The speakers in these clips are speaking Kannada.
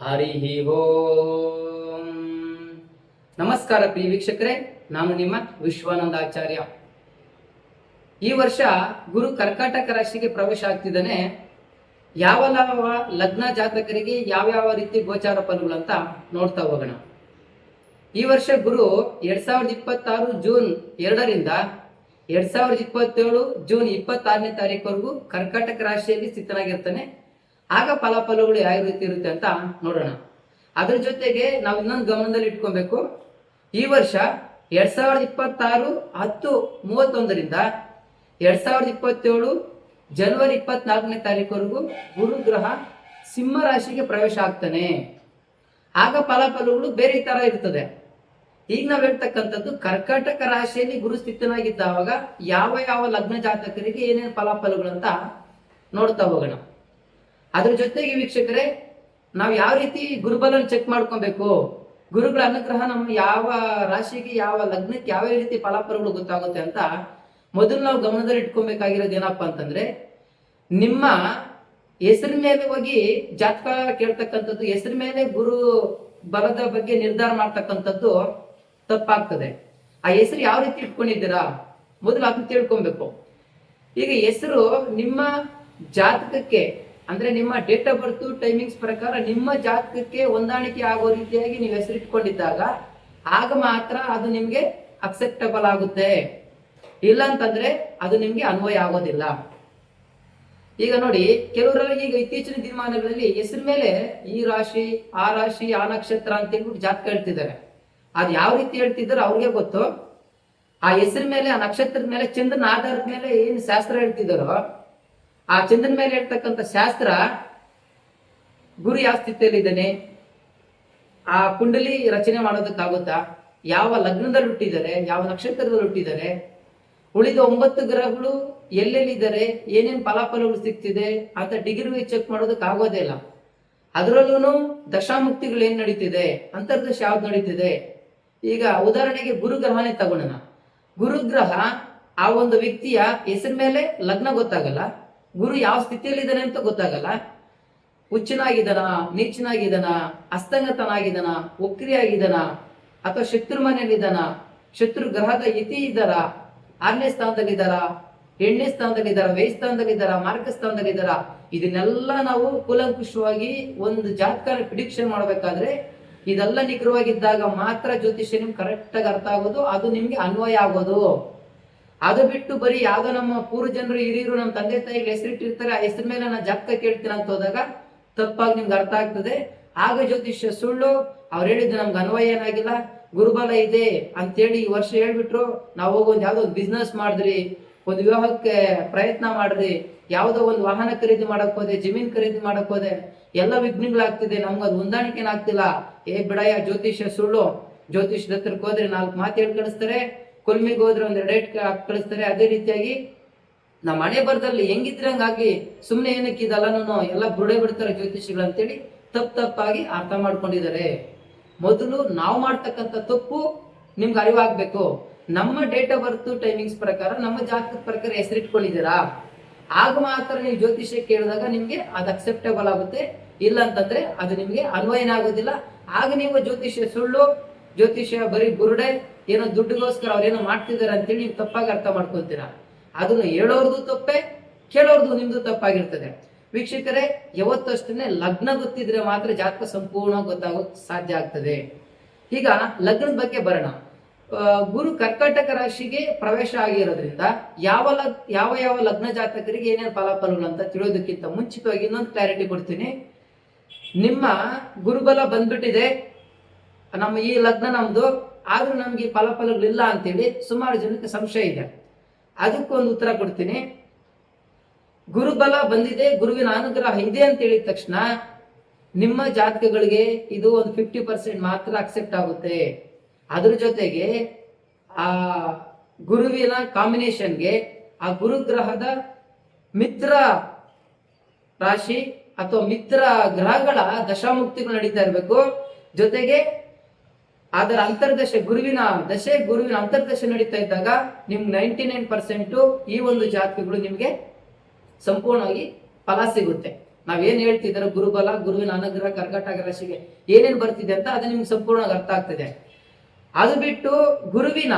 ಹರಿ ಓಂ. ನಮಸ್ಕಾರ ಪ್ರಿಯ ವೀಕ್ಷಕರೇ, ನಾನು ನಿಮ್ಮ ವಿಶ್ವಾನಂದಾಚಾರ್ಯ. ಈ ವರ್ಷ ಗುರು ಕರ್ಕಾಟಕ ರಾಶಿಗೆ ಪ್ರವೇಶ ಆಗ್ತಿದ್ದಾನೆ. ಯಾವ ಲಗ್ನ ಜಾತಕರಿಗೆ ಯಾವ ರೀತಿ ಗೋಚಾರ ಫಲಗಳು ಅಂತ ನೋಡ್ತಾ ಹೋಗೋಣ. ಈ ವರ್ಷ ಗುರು 2026 ಜೂನ್ 2ರಿಂದ 2027 ಜೂನ್ 26ನೇ ತಾರೀಕುವರೆಗೂ ಕರ್ಕಾಟಕ ರಾಶಿಯಲ್ಲಿ ಸ್ಥಿತನಾಗಿರ್ತಾನೆ. ಆಗ ಫಲಾಫಲಗಳು ಯಾವ ರೀತಿ ಇರುತ್ತೆ ಅಂತ ನೋಡೋಣ. ಅದ್ರ ಜೊತೆಗೆ ನಾವು ಇನ್ನೊಂದು ಗಮನದಲ್ಲಿ ಇಟ್ಕೊಬೇಕು. ಈ ವರ್ಷ 2026 10/31ರಿಂದ 2027 ಜನವರಿ 24ನೇ ತಾರೀಕುವರೆಗೂ ಗುರು ಗ್ರಹ ಸಿಂಹ ರಾಶಿಗೆ ಪ್ರವೇಶ ಆಗ್ತಾನೆ. ಆಗ ಫಲಾಫಲಗಳು ಬೇರೆ ತರ ಇರ್ತದೆ. ಈಗ ನಾವ್ ಹೇಳ್ತಕ್ಕಂಥದ್ದು ಕರ್ಕಾಟಕ ರಾಶಿಯಲ್ಲಿ ಗುರು ಸ್ಥಿತನಾಗಿದ್ದಾವಾಗ ಯಾವ ಲಗ್ನ ಜಾತಕರಿಗೆ ಏನೇನು ಫಲಾಫಲಗಳು ಅಂತ ನೋಡ್ತಾ ಹೋಗೋಣ. ಅದ್ರ ಜೊತೆಗೆ ವೀಕ್ಷಕರೇ, ನಾವು ಯಾವ ರೀತಿ ಗುರುಬಲನ ಚೆಕ್ ಮಾಡ್ಕೊಬೇಕು, ಗುರುಗಳ ಅನುಗ್ರಹ ನಮ್ಮ ಯಾವ ರಾಶಿಗೆ ಯಾವ ಲಗ್ನಕ್ಕೆ ಯಾವ ರೀತಿ ಫಲಾಫಲಗಳು ಗೊತ್ತಾಗುತ್ತೆ ಅಂತ ಮೊದಲು ನಾವು ಗಮನದಲ್ಲಿ ಇಟ್ಕೊಬೇಕಾಗಿರೋದು ಏನಪ್ಪಾ ಅಂತಂದ್ರೆ, ನಿಮ್ಮ ಹೆಸರಿನ ಮೇಲೆ ಹೋಗಿ ಜಾತಕ ಕೇಳ್ತಕ್ಕಂಥದ್ದು, ಹೆಸರ ಮೇಲೆ ಗುರು ಬಲದ ಬಗ್ಗೆ ನಿರ್ಧಾರ ಮಾಡ್ತಕ್ಕಂಥದ್ದು ತಪ್ಪಾಗ್ತದೆ. ಆ ಹೆಸರು ಯಾವ ರೀತಿ ಇಟ್ಕೊಂಡಿದ್ದೀರಾ ಮೊದಲು ಅದನ್ನ ತಿಳ್ಕೊಬೇಕು. ಈಗ ಹೆಸರು ನಿಮ್ಮ ಜಾತಕಕ್ಕೆ ಅಂದ್ರೆ ನಿಮ್ಮ ಡೇಟ್ ಆಫ್ ಬರ್ತ್ ಟೈಮಿಂಗ್ಸ್ ಪ್ರಕಾರ ನಿಮ್ಮ ಜಾತಕಕ್ಕೆ ಹೊಂದಾಣಿಕೆ ಆಗೋ ರೀತಿಯಾಗಿ ನೀವು ಹೆಸರಿಟ್ಕೊಂಡಿದ್ದಾಗ ಆಗ ಮಾತ್ರ ಅದು ನಿಮ್ಗೆ ಅಕ್ಸೆಪ್ಟಬಲ್ ಆಗುತ್ತೆ. ಇಲ್ಲ ಅಂತಂದ್ರೆ ಅದು ನಿಮ್ಗೆ ಅನ್ವಯ ಆಗೋದಿಲ್ಲ. ಈಗ ನೋಡಿ, ಕೆಲವರೆಲ್ಲ ಈಗ ಇತ್ತೀಚಿನ ದಿನಮಾನಗಳಲ್ಲಿ ಹೆಸರು ಮೇಲೆ ಈ ರಾಶಿ ಆ ನಕ್ಷತ್ರ ಅಂತ ಹೇಳ್ಬಿಟ್ಟು ಜಾತಕ ಹೇಳ್ತಿದ್ದಾರೆ. ಅದು ಯಾವ ರೀತಿ ಹೇಳ್ತಿದ್ದಾರೆ ಅವ್ರಿಗೆ ಗೊತ್ತು. ಆ ಹೆಸರ ಮೇಲೆ, ಆ ನಕ್ಷತ್ರದ ಮೇಲೆ, ಚಂದ್ರನ ಆಧಾರದ ಮೇಲೆ ಏನ್ ಶಾಸ್ತ್ರ ಹೇಳ್ತಿದ್ದಾರೋ ಆ ಚಂದ್ರನ ಮೇಲೆ ಹೇಳ್ತಕ್ಕಂಥ ಶಾಸ್ತ್ರ ಗುರು ಯಾವ ಸ್ಥಿತಿಯಲ್ಲಿ ಇದ್ದಾನೆ, ಆ ಕುಂಡಲಿ ರಚನೆ ಮಾಡೋದಕ್ಕಾಗುತ್ತಾ, ಯಾವ ಲಗ್ನದಲ್ಲಿ ಹುಟ್ಟಿದ್ದಾರೆ, ಯಾವ ನಕ್ಷತ್ರದಲ್ಲಿ ಹುಟ್ಟಿದ್ದಾರೆ, ಉಳಿದ 9 ಗ್ರಹಗಳು ಎಲ್ಲೆಲ್ಲಿದ್ದಾರೆ, ಏನೇನು ಫಲಾಫಲಗಳು ಸಿಗ್ತಿದೆ ಅಂತ ಡಿಗ್ರಿ ಚೆಕ್ ಮಾಡೋದಕ್ಕೆ ಆಗೋದೇ ಇಲ್ಲ. ಅದರಲ್ಲೂ ದಶಾಮುಕ್ತಿಗಳು ಏನ್ ನಡೀತಿದೆ, ಅಂತರ್ದಶ ಯಾವ್ದು ನಡೀತಿದೆ. ಈಗ ಉದಾಹರಣೆಗೆ ಗುರುಗ್ರಹನೇ ತಗೊಳ್ಳೋಣ. ಗುರುಗ್ರಹ ಆ ಒಂದು ವ್ಯಕ್ತಿಯ ಹೆಸರ ಮೇಲೆ ಲಗ್ನ ಗೊತ್ತಾಗಲ್ಲ, ಗುರು ಯಾವ ಸ್ಥಿತಿಯಲ್ಲಿ ಇದ್ದಾನೆ ಅಂತ ಗೊತ್ತಾಗಲ್ಲ. ಹುಚ್ಚನಾಗಿದ್ದಾನ, ನೀಚನಾಗಿದ್ದಾನ, ಅಸ್ತಂಗತನಾಗಿದ್ದಾನ, ವಕ್ರಿಯಾಗಿದ್ದಾನ, ಅಥವಾ ಶತ್ರು ಮನೆಯಲ್ಲಿದ್ದಾನ, ಶತ್ರು ಗ್ರಹದ ಯತಿ ಇದ್ದಾರ, 6ನೇ ಸ್ಥಾನದಲ್ಲಿದ್ದಾರ, 8ನೇ ಸ್ಥಾನದಲ್ಲಿದ್ದಾರ, ವ್ಯಯ ಸ್ಥಾನದಲ್ಲಿದ್ದಾರ, ಮಾರ್ಗ ಸ್ಥಾನದಲ್ಲಿದ್ದಾರ, ಇದನ್ನೆಲ್ಲ ನಾವು ಕೂಲಂಕುಷವಾಗಿ ಒಂದು ಜಾತಕ ಪ್ರಿಡಿಕ್ಷನ್ ಮಾಡಬೇಕಾದ್ರೆ ಇದೆಲ್ಲ ನಿಖರವಾಗಿದ್ದಾಗ ಮಾತ್ರ ಜ್ಯೋತಿಷ್ಯ ನಿಮ್ಗೆ ಕರೆಕ್ಟ್ ಆಗಿ ಅರ್ಥ ಆಗೋದು, ಅದು ನಿಮ್ಗೆ ಅನ್ವಯ ಆಗೋದು. ಅದು ಬಿಟ್ಟು ಬರೀ ಯಾವ್ದೋ ನಮ್ಮ ಪೂರ್ವ ಜನರು ಹಿರಿಯರು ನಮ್ಮ ತಂದೆ ತಾಯಿಗೆ ಹೆಸರಿಟ್ಟಿರ್ತಾರೆ, ಆ ಹೆಸರ ಮೇಲೆ ನಾನು ಜಾತಕ ಕೇಳ್ತೀನಿ ಅಂತ ಹೋದಾಗ ತಪ್ಪಾಗಿ ನಿಮ್ಗೆ ಅರ್ಥ ಆಗ್ತದೆ. ಆಗ ಜ್ಯೋತಿಷ್ಯ ಸುಳ್ಳು, ಅವ್ರು ಹೇಳಿದ್ದು ನಮ್ಗೆ ಅನ್ವಯ ಏನಾಗಿಲ್ಲ, ಗುರುಬಲ ಇದೆ ಅಂತೇಳಿ ಈ ವರ್ಷ ಹೇಳ್ಬಿಟ್ರು. ನಾವು ಹೋಗಿ ಯಾವ್ದೋ ಒಂದು ಬಿಸ್ನೆಸ್ ಮಾಡಿದ್ರಿ, ಒಂದು ವಿವಾಹಕ್ಕೆ ಪ್ರಯತ್ನ ಮಾಡಿದ್ರಿ, ಯಾವುದೋ ಒಂದು ವಾಹನ ಖರೀದಿ ಮಾಡಕ್ ಹೋದೆ, ಜಮೀನ್ ಖರೀದಿ ಮಾಡಕ್ ಹೋದೆ, ಎಲ್ಲ ವಿಘ್ನಗಳಾಗ್ತಿದೆ, ನಮ್ಗೆ ಅದು ಹೊಂದಾಣಿಕೆನಾಗ್ತಿಲ್ಲ. ಬಿಡಯ್ಯ, ಜ್ಯೋತಿಷ್ಯ ಸುಳ್ಳು, ಜ್ಯೋತಿಷ್ಯದ ಹತ್ರಕ್ಕೆ ಹೋದ್ರೆ 4 ಮಾತು ಹೇಳಿ ಕಳಿಸ್ತಾರೆ, ಕೊಲ್ಮಿಗೆ ಹೋದ್ರೆ 1 ಡೇಟ್ ಕಳಿಸ್ತಾರೆ. ಅದೇ ರೀತಿಯಾಗಿ ನಮ್ಮ ಮನೆ ಬರದಲ್ಲಿ ಹೆಂಗಿದ್ರಂಗಾಗಿ ಸುಮ್ಮನೆ ಏನಕ್ಕೆ ಇದೆಲ್ಲನೂ ಎಲ್ಲ ಬುರುಡೆ ಬಿಡ್ತಾರೆ ಜ್ಯೋತಿಷಿಗಳು ಅಂತೇಳಿ ತಪ್ಪಾಗಿ ಅರ್ಥ ಮಾಡ್ಕೊಂಡಿದ್ದಾರೆ. ಮೊದಲು ನಾವು ಮಾಡ್ತಕ್ಕಂಥ ತಪ್ಪು ನಿಮ್ಗೆ ಅರಿವಾಗ್ಬೇಕು. ನಮ್ಮ ಡೇಟ್ ಆಫ್ ಬರ್ತ್ ಟೈಮಿಂಗ್ಸ್ ಪ್ರಕಾರ, ನಮ್ಮ ಜಾತಕದ ಪ್ರಕಾರ ಹೆಸರಿಟ್ಕೊಂಡಿದ್ದೀರಾ, ಆಗ ಮಾತ್ರ ನೀವು ಜ್ಯೋತಿಷ್ಯ ಕೇಳಿದಾಗ ನಿಮ್ಗೆ ಅದು ಅಕ್ಸೆಪ್ಟಬಲ್ ಆಗುತ್ತೆ. ಇಲ್ಲ ಅಂತಂದ್ರೆ ಅದು ನಿಮ್ಗೆ ಅನ್ವಯನ ಆಗೋದಿಲ್ಲ. ಆಗ ನೀವು ಜ್ಯೋತಿಷ್ಯ ಸುಳ್ಳು, ಜ್ಯೋತಿಷ್ಯ ಬರೀ ಬುರುಡೆ, ಏನೋ ದುಡ್ಡಿಗೋಸ್ಕರ ಅವ್ರೇನೋ ಮಾಡ್ತಿದ್ದಾರೆ ಅಂತೇಳಿ ನೀವು ತಪ್ಪಾಗಿ ಅರ್ಥ ಮಾಡ್ಕೊತೀರಾ. ಅದನ್ನು ಹೇಳೋರ್ದು ತಪ್ಪೆ, ಕೇಳೋರ್ದು ನಿಮ್ದು ತಪ್ಪಾಗಿರ್ತದೆ. ವೀಕ್ಷಕರೇ, ಯಾವತ್ತಷ್ಟೇ ಲಗ್ನ ಗೊತ್ತಿದ್ರೆ ಮಾತ್ರ ಜಾತಕ ಸಂಪೂರ್ಣ ಗೊತ್ತಾಗೋಕ್ ಸಾಧ್ಯ ಆಗ್ತದೆ. ಈಗ ಲಗ್ನದ ಬಗ್ಗೆ ಬರೋಣ. ಗುರು ಕರ್ಕಾಟಕ ರಾಶಿಗೆ ಪ್ರವೇಶ ಆಗಿರೋದ್ರಿಂದ ಯಾವ ಲಗ್ನ ಜಾತಕರಿಗೆ ಏನೇನು ಫಲಾಫಲಗಳು ಅಂತ ತಿಳಿಯೋದಕ್ಕಿಂತ ಮುಂಚಿತವಾಗಿ ಇನ್ನೊಂದು ಕ್ಲಾರಿಟಿ ಕೊಡ್ತೀನಿ. ನಿಮ್ಮ ಗುರುಬಲ ಬಂದ್ಬಿಟ್ಟಿದೆ, ನಮ್ಮ ಈ ಲಗ್ನ ನಮ್ದು, ಆದ್ರೂ ನಮ್ಗೆ ಈ ಫಲಾಫಲಗಳಿಲ್ಲ ಅಂತೇಳಿ ಸುಮಾರು ಜನಕ್ಕೆ ಸಂಶಯ ಇದೆ. ಅದಕ್ಕೊಂದು ಉತ್ತರ ಕೊಡ್ತೀನಿ. ಗುರುಬಲ ಬಂದಿದೆ, ಗುರುವಿನ ಅನುಗ್ರಹ ಇದೆ ಅಂತ ಹೇಳಿದ ತಕ್ಷಣ ನಿಮ್ಮ ಜಾತಕಗಳಿಗೆ ಇದು ಒಂದು 50% ಮಾತ್ರ ಅಕ್ಸೆಪ್ಟ್ ಆಗುತ್ತೆ. ಅದ್ರ ಜೊತೆಗೆ ಆ ಗುರುವಿನ ಕಾಂಬಿನೇಷನ್ಗೆ ಆ ಗುರುಗ್ರಹದ ಮಿತ್ರ ರಾಶಿ ಅಥವಾ ಮಿತ್ರ ಗ್ರಹಗಳ ದಶಾಮುಕ್ತಿಗಳು ನಡೀತಾ ಇರಬೇಕು. ಜೊತೆಗೆ ಅದರ ಅಂತರ್ದಶೆ, ಗುರುವಿನ ಅಂತರ್ದಶೆ ನಡೀತಾ ಇದ್ದಾಗ ನಿಮ್ಗೆ 99% ಈ ಒಂದು ಜಾತಕಗಳು ನಿಮ್ಗೆ ಸಂಪೂರ್ಣವಾಗಿ ಫಲ ಸಿಗುತ್ತೆ. ನಾವೇನ್ ಹೇಳ್ತಿದಾರೆ ಗುರುಬಲ, ಗುರುವಿನ ಅನುಗ್ರಹ ಕರ್ಕಾಟಕ ರಾಶಿಗೆ ಏನೇನ್ ಬರ್ತಿದೆ ಅಂತ ಅದು ನಿಮ್ಗೆ ಸಂಪೂರ್ಣವಾಗಿ ಅರ್ಥ ಆಗ್ತದೆ. ಅದು ಬಿಟ್ಟು ಗುರುವಿನ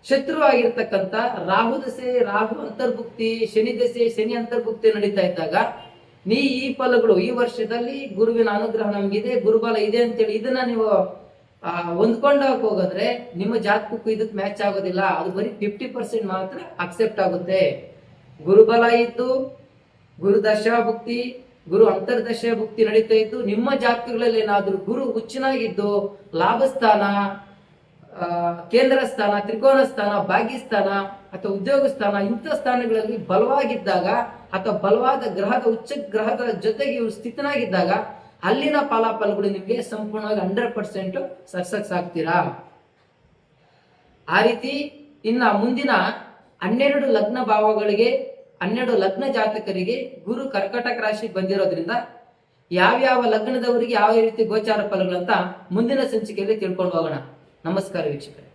ಶತ್ರು ಆಗಿರ್ತಕ್ಕಂಥ ರಾಹು ದಶೆ, ರಾಹು ಅಂತರ್ಭುಕ್ತಿ, ಶನಿ ದಶೆ, ಶನಿ ಅಂತರ್ಭುಕ್ತಿ ನಡೀತಾ ಇದ್ದಾಗ ಈ ಫಲಗಳು ಈ ವರ್ಷದಲ್ಲಿ ಗುರುವಿನ ಅನುಗ್ರಹ ನಮ್ಗಿದೆ, ಗುರುಬಲ ಇದೆ ಅಂತೇಳಿ ಇದನ್ನ ನೀವು ಹೊಂದ್ಕೊಂಡಾಗ ಹೋಗೋದ್ರೆ ನಿಮ್ಮ ಜಾತಕಕ್ಕೂ ಇದಕ್ಕೆ ಮ್ಯಾಚ್ ಆಗೋದಿಲ್ಲ. ಅದು ಬರೀ 50% ಮಾತ್ರ ಅಕ್ಸೆಪ್ಟ್ ಆಗುತ್ತೆ. ಗುರುಬಲ ಇದ್ದು, ಗುರು ದಶಾಭುಕ್ತಿ, ಗುರು ಅಂತರ್ದಶಾಭುಕ್ತಿ ನಡೀತಾ ಇದ್ದು ನಿಮ್ಮ ಜಾತಕಗಳಲ್ಲಿ ಏನಾದ್ರೂ ಗುರು ಹುಚ್ಚನಾಗಿದ್ದು ಲಾಭಸ್ಥಾನ, ಕೇಂದ್ರ ಸ್ಥಾನ, ತ್ರಿಕೋನ ಸ್ಥಾನ, ಭಾಗ್ಯಸ್ಥಾನ ಅಥವಾ ಉದ್ಯೋಗ ಸ್ಥಾನ ಇಂಥ ಸ್ಥಾನಗಳಲ್ಲಿ ಬಲವಾಗಿದ್ದಾಗ ಅಥವಾ ಬಲವಾದ ಗ್ರಹದ ಉಚ್ಚ ಗ್ರಹದ ಜೊತೆಗೆ ಇವು ಸ್ಥಿತನಾಗಿದ್ದಾಗ ಅಲ್ಲಿನ ಫಲಾಫಲಗಳು ನಿಮಗೆ ಸಂಪೂರ್ಣವಾಗಿ 100% ಸಕ್ಸಸ್ ಆಗ್ತೀರಾ. ಆ ರೀತಿ ಇನ್ನ ಮುಂದಿನ 12 ಲಗ್ನ ಭಾವಗಳಿಗೆ, 12 ಲಗ್ನ ಜಾತಕರಿಗೆ ಗುರು ಕರ್ಕಾಟಕ ರಾಶಿ ಬಂದಿರೋದ್ರಿಂದ ಯಾವ್ಯಾವ ಲಗ್ನದವರಿಗೆ ಯಾವ ರೀತಿ ಗೋಚಾರ ಫಲಗಳಂತ ಮುಂದಿನ ಸಂಚಿಕೆಯಲ್ಲಿ ತಿಳ್ಕೊಂಡು ಹೋಗೋಣ. ನಮಸ್ಕಾರ ವೀಕ್ಷಕರೇ.